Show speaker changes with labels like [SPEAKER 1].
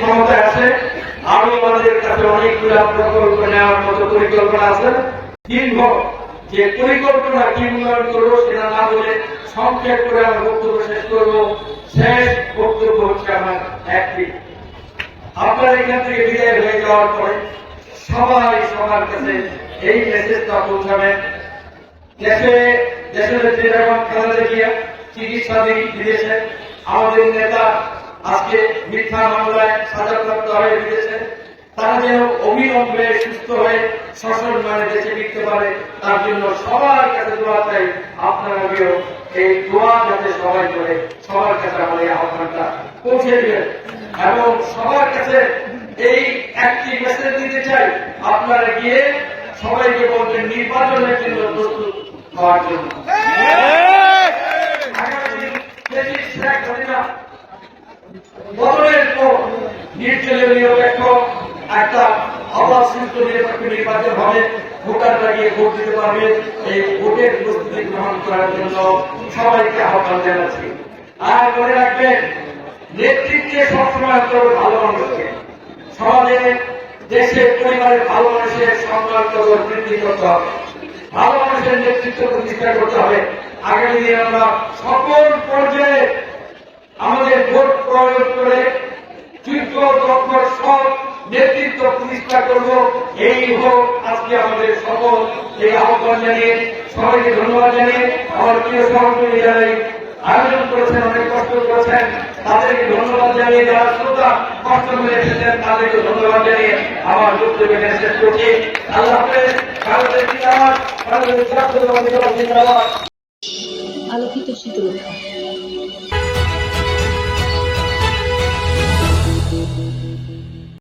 [SPEAKER 1] ক্ষমতায় আছে, আরো আমাদের কাছে অনেকগুলো প্রকল্প নেওয়ার মতো পরিকল্পনা আছে, কিন্তু যে পরিকল্পনা কি উন্নয়ন করবো সেটা না বলে সংক্ষেপ করে আমার বক্তব্য শেষ করবো। শেষ বক্তব্য হচ্ছে আমার একটি, আপনার এখান থেকে বিদায় হয়ে যাওয়ার পরে সবাই সবার কাছে এই মেসেজটা পৌঁছাবেন। দেশের যেরকম খালেদা জিয়া চিকিৎসা দিয়েছে, আমাদের নেতা আজকে মিথ্যা মামলায় সাজাপ্রাপ্ত হয়ে ফিরেছে, তারা যেন অবিলম্বে সুস্থ হয়ে সসম্মানে দেশে ফিরতে পারে, তার জন্য সবার কাছে দোয়া চাই। আপনারা এই দোয়া যাতে সবাই করে সবার কাছে আমাদের আহ্বানটা পৌঁছে দিবেন এবং সবার কাছে এই একটি মেসেজ দিতে চাই, আপনারা গিয়ে সবাইকে বলবেন নির্বাচনের জন্য প্রস্তুত হওয়ার জন্য। বদলের পর নির্দলীয় নিরপেক্ষ একটা অবাধ সুষ্ঠু নিরপেক্ষ নির্বাচন হবে, ভোটাররা গিয়ে ভোট দিতে পারবে। এই ভোটের প্রস্তুতি গ্রহণ করার জন্য সবাইকে আহ্বান জানাচ্ছি। আর মনে রাখবেন, নেতৃত্বে সবসময় করবে ভালো মানুষকে, সমাজে দেশে পরিবারের ভালো মানুষের সম্মান বৃদ্ধি করতে হবে, ভালো মানুষের নেতৃত্ব প্রতিষ্ঠা করতে হবে। আগামী দিনে আমরা সকল পর্যায়ে আমাদের ভোট প্রয়োগ করে যোগ্য দক্ষ সব নেতৃত্ব প্রতিষ্ঠা করব। এই হোক আজকে আমাদের সকল এই আহ্বান জানিয়ে সবাইকে ধন্যবাদ জানিয়ে আমার প্রিয় সহকর্মী যারাই আয়োজন করেছেন, অনেক কষ্ট করেছেন, তাদেরকে ধন্যবাদ জানিয়ে, যারা শ্রোতা কষ্ট করে এসেছেন তাদেরকে ধন্যবাদ জানিয়ে আমার বক্তব্য শেষ করছি। আল্লাহ হাফেজ। আলোকিত শীতলতা।